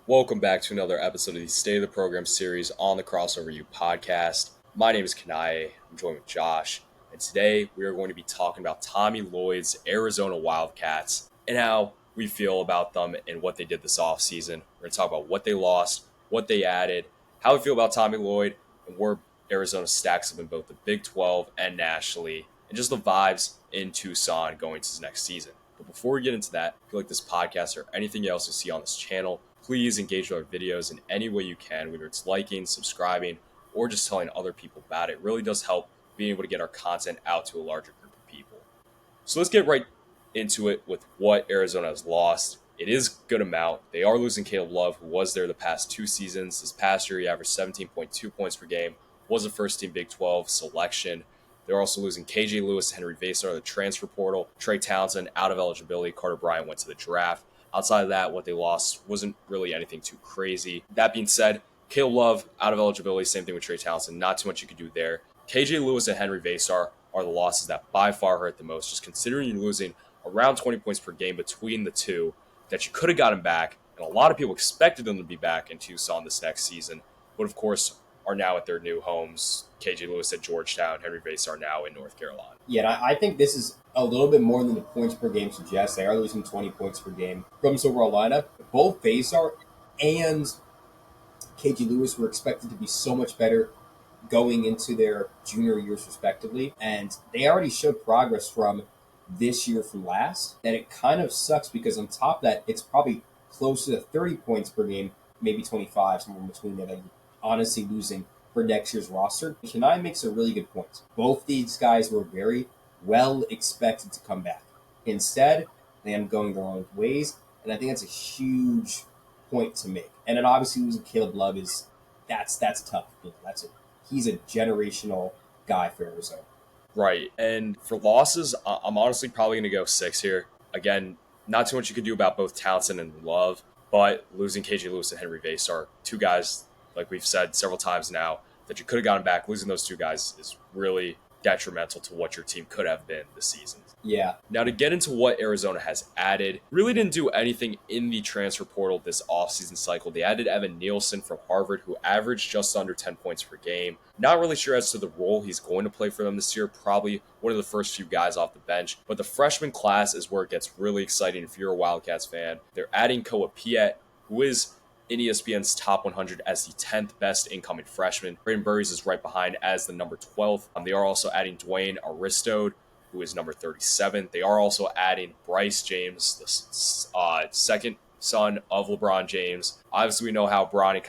Welcome back to another episode of the State of the Program series on the Crossover U podcast. My name is Kanaye. I'm joined with Josh, and today we are going to be talking about Tommy Lloyd's Arizona Wildcats and how we feel about them and what they did this offseason. We're going to talk about what they lost, what they added, how we feel about Tommy Lloyd, and where Arizona stacks up in both the Big 12 and nationally, and just the vibes in Tucson going into this next season. But before we get into that, if you like this podcast or anything else you see on this channel, please engage with our videos in any way you can, whether it's liking, subscribing, or just telling other people about it. It really does help being able to get our content out to a larger group of people. So let's get right into it with what Arizona has lost. It is a good amount. They are losing Caleb Love, who was there the past two seasons. This past year, he averaged 17.2 points per game, was a first-team Big 12 selection. They're also losing KJ Lewis, Henry Vasar, the transfer portal, Trey Townsend out of eligibility, Carter Bryant went to the draft. Outside of that, what they lost wasn't really anything too crazy. That being said, Caleb Love out of eligibility, same thing with Trey Townsend. Not too much you could do there. KJ Lewis and Henry Vasar are the losses that by far hurt the most, just considering you're losing around 20 points per game between the two that you could have gotten back. And a lot of people expected them to be back in Tucson this next season, but of course are now at their new homes. KJ Lewis at Georgetown, Henry Vasar now in North Carolina. Yeah, and I think this is a little bit more than the points per game suggests. They are losing 20 points per game from this overall lineup. Both Vasar and KJ Lewis were expected to be so much better going into their junior years respectively, and they already showed progress from this year from last. And it kind of sucks because on top of that, it's probably closer to 30 points per game, maybe 25, somewhere in between there, that you're honestly losing for next year's roster. Kanaye makes a really good point. Both these guys were very well expected to come back. Instead, they end up going their own ways, and I think that's a huge point to make. And then obviously losing Caleb Love that's tough. He's a generational guy for Arizona. Right. And for losses, I'm honestly probably going to go 6 here. Again, not too much you could do about both Townsend and Love, but losing KJ Lewis and Henry Vasar, two guys, like we've said several times now, that you could have gotten back. Losing those two guys is really detrimental to what your team could have been this season. Yeah. Now, to get into what Arizona has added, really didn't do anything in the transfer portal this offseason cycle. They added Evan Nielsen from Harvard, who averaged just under 10 points per game. Not really sure as to the role he's going to play for them this year. Probably one of the first few guys off the bench. But the freshman class is where it gets really exciting if you're a Wildcats fan. They're adding Koa Piet, who is in ESPN's top 100 as the 10th best incoming freshman. Braden Burries is right behind as the number 12th. They are also adding Dwayne Aristode, who is number 37. They are also adding Bryce James, the second son of LeBron James. Obviously, we know how Bronny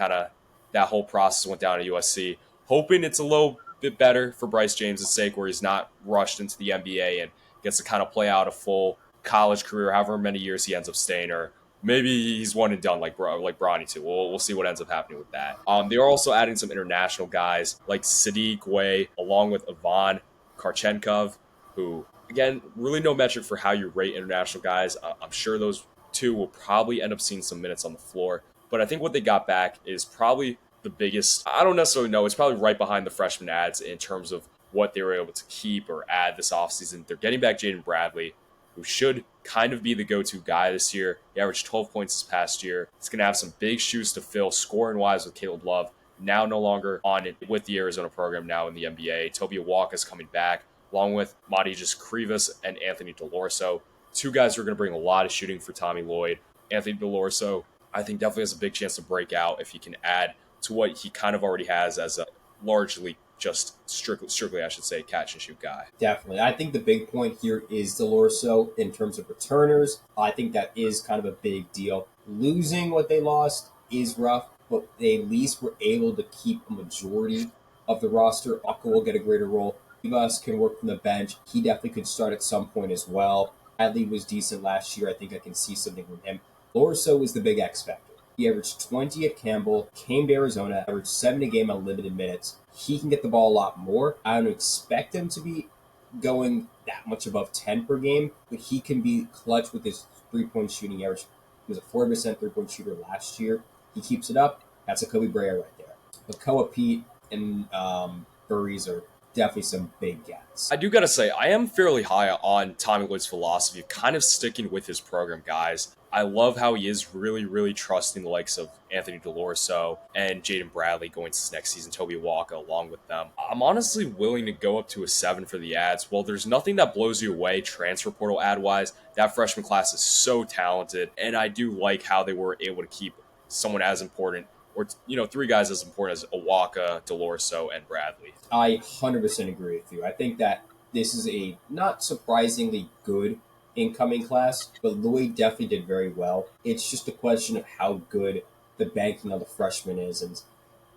that whole process went down at USC. Hoping it's a little bit better for Bryce James' sake, where he's not rushed into the NBA and gets to kind of play out a full college career, however many years he ends up staying, or maybe he's one and done like Bronny too. We'll see what ends up happening with that. They are also adding some international guys like Sadiq Way, along with Ivan Karchenkov, who, again, really no metric for how you rate international guys. I'm sure those two will probably end up seeing some minutes on the floor. But I think what they got back is probably the biggest. I don't necessarily know. It's probably right behind the freshman ads in terms of what they were able to keep or add this offseason. They're getting back Jaden Bradley, who should kind of be the go-to guy this year. He averaged 12 points this past year. He's going to have some big shoes to fill scoring-wise with Caleb Love, now no longer on it with the Arizona program, now in the NBA. Toby Awaka is coming back, along with Matijas Krivas and Anthony Delorso. Two guys who are going to bring a lot of shooting for Tommy Lloyd. Anthony Delorso, I think, definitely has a big chance to break out if he can add to what he kind of already has as a largely just strictly, I should say, catch and shoot guy. Definitely. I think the big point here is Delorso in terms of returners. I think that is kind of a big deal. Losing what they lost is rough, but they at least were able to keep a majority of the roster. Aka will get a greater role. Rivas can work from the bench. He definitely could start at some point as well. Bradley was decent last year. I think I can see something from him. Delorso is the big X factor. He averaged 20 at Campbell, came to Arizona, averaged 7 a game on limited minutes. He can get the ball a lot more. I don't expect him to be going that much above 10 per game, but he can be clutch with his three-point shooting average. He was a 40% three-point shooter last year. He keeps it up. That's a Kobe Bryant right there. But Koa Pete and Burries are definitely some big guys. I do got to say, I am fairly high on Tommy Lloyd's philosophy of kind of sticking with his program guys. I love how he is really, really trusting the likes of Anthony DeLorso and Jaden Bradley going to this next season, Toby Walker along with them. I'm honestly willing to go up to a 7 for the ads. Well, there's nothing that blows you away transfer portal ad-wise. That freshman class is so talented, and I do like how they were able to keep someone as important, or, three guys as important as Awaka, DeLorso, and Bradley. I 100% agree with you. I think that this is a not surprisingly good incoming class, but Lloyd definitely did very well. It's just a question of how good the banking on the freshman is, and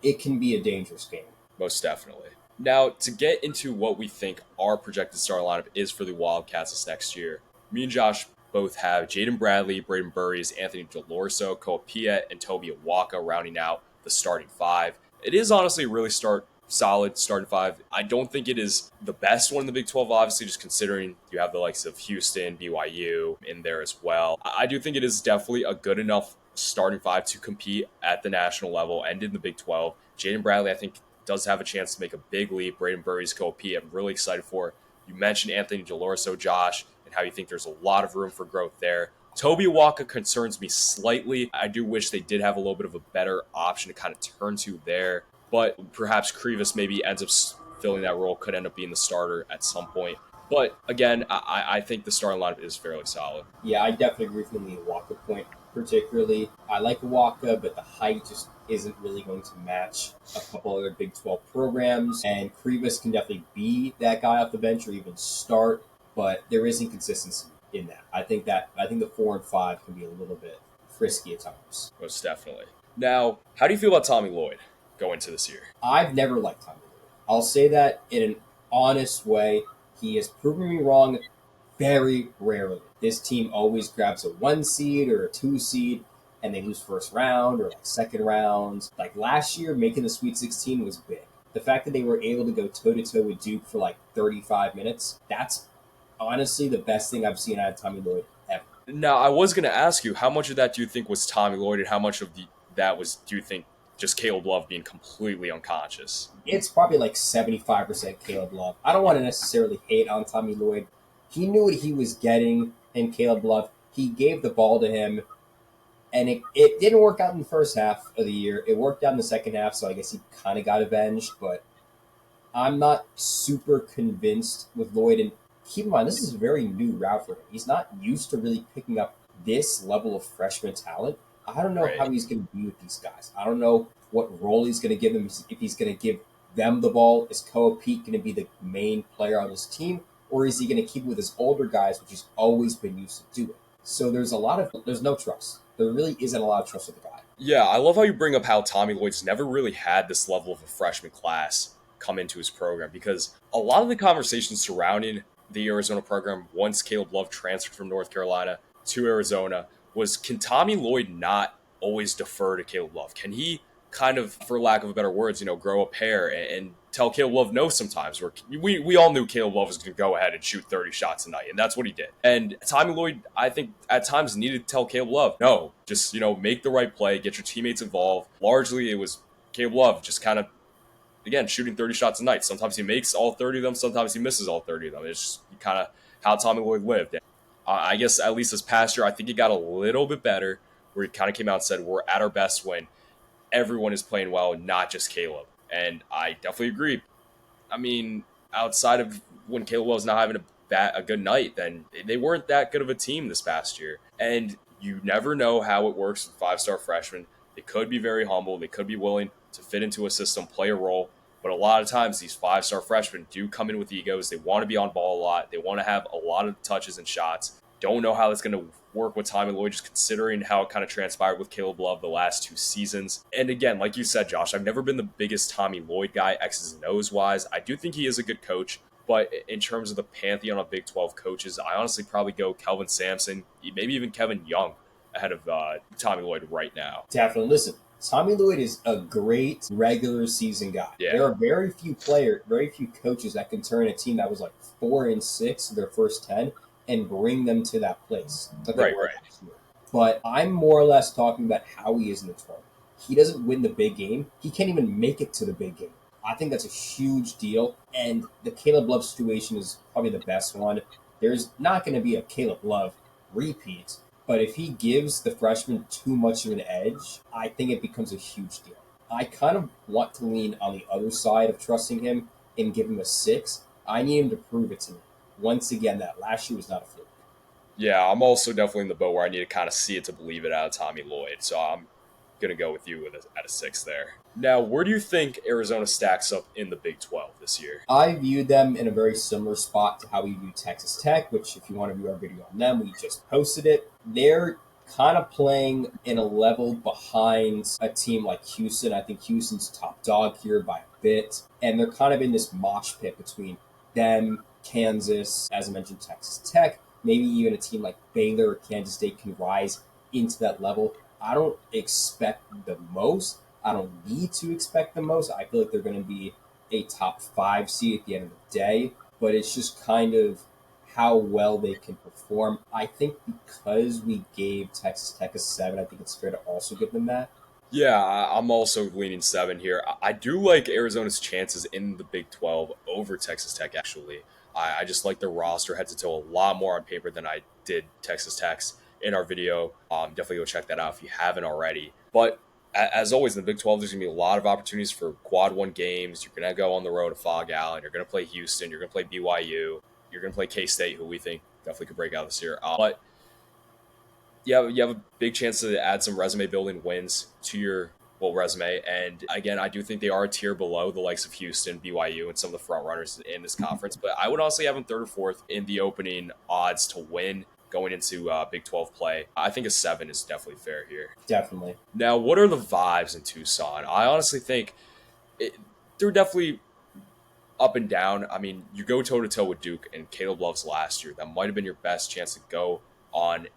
it can be a dangerous game. Most definitely. Now, to get into what we think our projected starting lineup is for the Wildcats this next year, me and Josh both have Jaden Bradley, Braden Burries, Anthony DeLorso, Koa Piet, and Toby Awaka rounding out the starting five. It is honestly a really solid starting five. I don't think it is the best one in the Big 12, obviously, just considering you have the likes of Houston, BYU in there as well. I do think it is definitely a good enough starting five to compete at the national level and in the Big 12. Jaden Bradley, I think, does have a chance to make a big leap. Braden Burries, Koa Piet, I'm really excited for. You mentioned Anthony DeLorso, Josh, and how you think there's a lot of room for growth there. Toby Awaka concerns me slightly. I do wish they did have a little bit of a better option to kind of turn to there. But perhaps Krivas maybe ends up filling that role, could end up being the starter at some point. But again, I think the starting lineup is fairly solid. Yeah, I definitely agree with you on the Awaka point, particularly. I like Awaka, but the height just isn't really going to match a couple other Big 12 programs. And Krivas can definitely be that guy off the bench or even start, but there is inconsistency in that. I think the 4 and 5 can be a little bit frisky at times. Most definitely. Now, how do you feel about Tommy Lloyd going into this year? I've never liked Tommy Lloyd. I'll say that in an honest way. He has proven me wrong very rarely. This team always grabs a 1 seed or a 2 seed, and they lose first round or second round. Like last year, making the Sweet 16 was big. The fact that they were able to go toe-to-toe with Duke for 35 minutes, that's honestly the best thing I've seen out of Tommy Lloyd ever. Now, I was going to ask you, how much of that do you think was Tommy Lloyd, and how much of that was, do you think, just Caleb Love being completely unconscious? It's probably 75% Caleb Love. I don't want to necessarily hate on Tommy Lloyd. He knew what he was getting in Caleb Love. He gave the ball to him, and it didn't work out in the first half of the year. It worked out in the second half, so I guess he kind of got avenged, but I'm not super convinced with Lloyd. And keep in mind, this is a very new route for him. He's not used to really picking up this level of freshman talent. I don't know how he's going to be with these guys. I don't know what role he's going to give them. If he's going to give them the ball, is Koa Piet going to be the main player on this team, or is he going to keep it with his older guys, which he's always been used to doing? So there's no trust. There really isn't a lot of trust with the guy. Yeah, I love how you bring up how Tommy Lloyd's never really had this level of a freshman class come into his program, because a lot of the conversations surrounding the Arizona program once Caleb Love transferred from North Carolina to Arizona was, can Tommy Lloyd not always defer to Caleb Love? Can he kind of, for lack of better words, grow a pair and tell Caleb Love no sometimes? Where we all knew Caleb Love was going to go ahead and shoot 30 shots a night, and that's what he did. And Tommy Lloyd, I think, at times needed to tell Caleb Love, no, just, make the right play, get your teammates involved. Largely, it was Caleb Love just kind of, again, shooting 30 shots a night. Sometimes he makes all 30 of them, sometimes he misses all 30 of them. It's just kind of how Tommy Lloyd lived. I guess at least this past year, I think it got a little bit better, where he kind of came out and said, we're at our best when everyone is playing well, not just Caleb. And I definitely agree. I mean, outside of when Caleb was not having a good night, then they weren't that good of a team this past year. And you never know how it works with five-star freshmen. They could be very humble. They could be willing to fit into a system, play a role. But a lot of times, these five-star freshmen do come in with egos. They want to be on ball a lot. They want to have a lot of touches and shots. Don't know how that's going to work with Tommy Lloyd, just considering how it kind of transpired with Caleb Love the last 2 seasons. And again, like you said, Josh, I've never been the biggest Tommy Lloyd guy, X's and O's wise. I do think he is a good coach. But in terms of the pantheon of Big 12 coaches, I honestly probably go Kelvin Sampson, maybe even Kevin Young ahead of Tommy Lloyd right now. Definitely. Listen, Tommy Lloyd is a great regular season guy. Yeah. There are very few coaches that can turn a team that was 4-6 their first 10 and bring them to that place. Right. But I'm more or less talking about how he is in the tournament. He doesn't win the big game. He can't even make it to the big game. I think that's a huge deal. And the Caleb Love situation is probably the best one. There's not going to be a Caleb Love repeat, But if he gives the freshman too much of an edge, I think it becomes a huge deal. I kind of want to lean on the other side of trusting him and give him a 6. I need him to prove it to me. Once again, that last year was not a fluke. Yeah, I'm also definitely in the boat where I need to kind of see it to believe it out of Tommy Lloyd. So I'm going to go with you at a 6 there. Now, where do you think Arizona stacks up in the Big 12 this year? I view them in a very similar spot to how we view Texas Tech, which if you want to view our video on them, we just posted it. They're kind of playing in a level behind a team like Houston. I think Houston's top dog here by a bit. And they're kind of in this mosh pit between them, Kansas, as I mentioned, Texas Tech. Maybe even a team like Baylor or Kansas State can rise into that level. I don't expect the most. I don't need to expect the most. I feel like they're going to be a top 5 seed at the end of the day, but it's just kind of how well they can perform. I think because we gave Texas Tech a 7, I think it's fair to also give them that. Yeah, I'm also leaning 7 here. I do like Arizona's chances in the Big 12 over Texas Tech, actually. I just like their roster head to toe a lot more on paper than I did Texas Tech's in our video. Definitely go check that out if you haven't already. But as always, in the Big 12, there's going to be a lot of opportunities for quad 1 games. You're going to go on the road to Fog Allen. You're going to play Houston. You're going to play BYU. You're going to play K-State, who we think definitely could break out this year. But yeah, you have a big chance to add some resume building wins to your resume. And again, I do think they are a tier below the likes of Houston, BYU, and some of the front runners in this conference. But I would honestly have them 3rd or 4th in the opening odds to win going into Big 12 play. I think a 7 is definitely fair here. Definitely. Now, what are the vibes in Tucson? I honestly think they're definitely up and down. I mean, you go toe-to-toe with Duke and Caleb Love's last year. That might have been your best chance to go on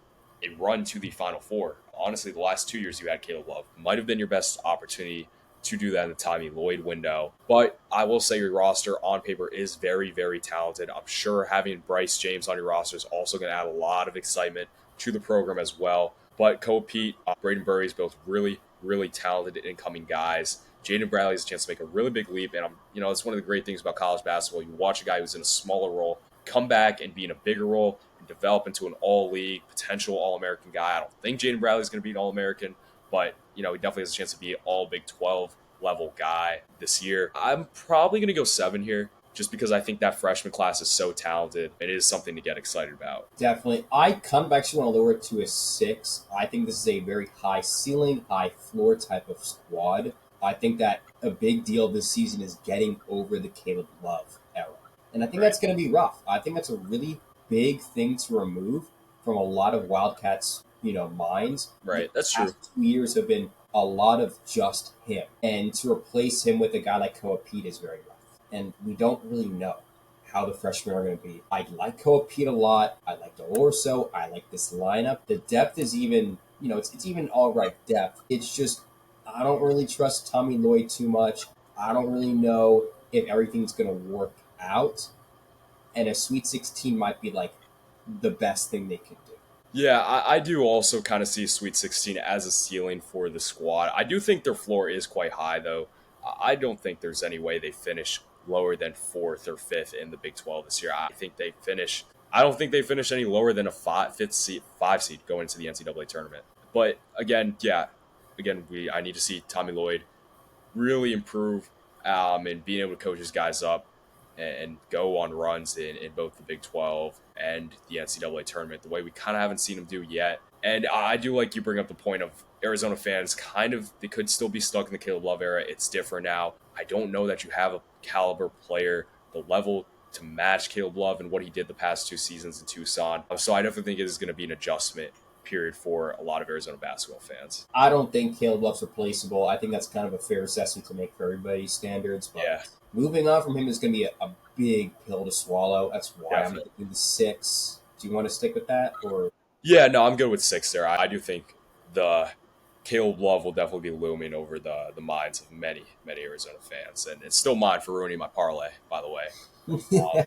a run to the Final Four. Honestly, the last 2 years you had Caleb Love might have been your best opportunity to do that in the Tommy Lloyd window. But I will say your roster on paper is very, very talented. I'm sure having Bryce James on your roster is also going to add a lot of excitement to the program as well. But Kobe Pete, Braden Burries, both really, really talented incoming guys. Jaden Bradley has a chance to make a really big leap. And it's one of the great things about college basketball. You watch a guy who's in a smaller role come back and be in a bigger role and develop into an all-league, potential All-American guy. I don't think Jaden Bradley is going to be an All-American, but he definitely has a chance to be an all-Big 12 level guy this year. I'm probably going to go 7 here just because I think that freshman class is so talented. It is something to get excited about. Definitely. I kind of actually want to lower it to a 6. I think this is a very high ceiling, high floor type of squad. I think that a big deal this season is getting over the Caleb Love era. And I think that's going to be rough. I think that's a really big thing to remove from a lot of Wildcats, minds. Right, that's true. The past 2 years have been a lot of just him. And to replace him with a guy like Koa Pete is very rough. And we don't really know how the freshmen are going to be. I like Koa Pete a lot. I like Delorso. I like this lineup. The depth is even, it's even all right depth. It's just, I don't really trust Tommy Lloyd too much. I don't really know if everything's going to work out. And a Sweet 16 might be like the best thing they could do. Yeah, I do also kind of see Sweet 16 as a ceiling for the squad. I do think their floor is quite high, though. I don't think there's any way they finish lower than 4th or 5th in the Big 12 this year. I don't think they finish any lower than a 5 seed going into the NCAA tournament. But again, I need to see Tommy Lloyd really improve and being able to coach his guys up and go on runs in both the Big 12 and the NCAA tournament, the way we kind of haven't seen him do yet. And I do like you bring up the point of Arizona fans they could still be stuck in the Caleb Love era. It's different now. I don't know that you have a caliber player, the level to match Caleb Love and what he did the past 2 seasons in Tucson. So I definitely think it is going to be an adjustment period for a lot of Arizona basketball fans. I don't think Caleb Love's replaceable. I think that's kind of a fair assessment to make for everybody's standards. But yeah. Moving on from him is going to be a big pill to swallow. That's why Definitely. I'm thinking 6. Do you want to stick with that? Or Yeah, no, I'm good with 6 there. I do think the Caleb Love will definitely be looming over the minds of many, many Arizona fans. And it's still mine for ruining my parlay, by the way.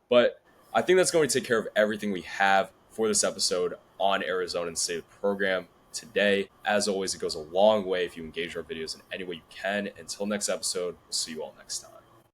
But I think that's going to take care of everything we have for this episode on Arizona and the state of the program today. As always, it goes a long way if you engage our videos in any way you can. Until next episode, we'll see you all next time.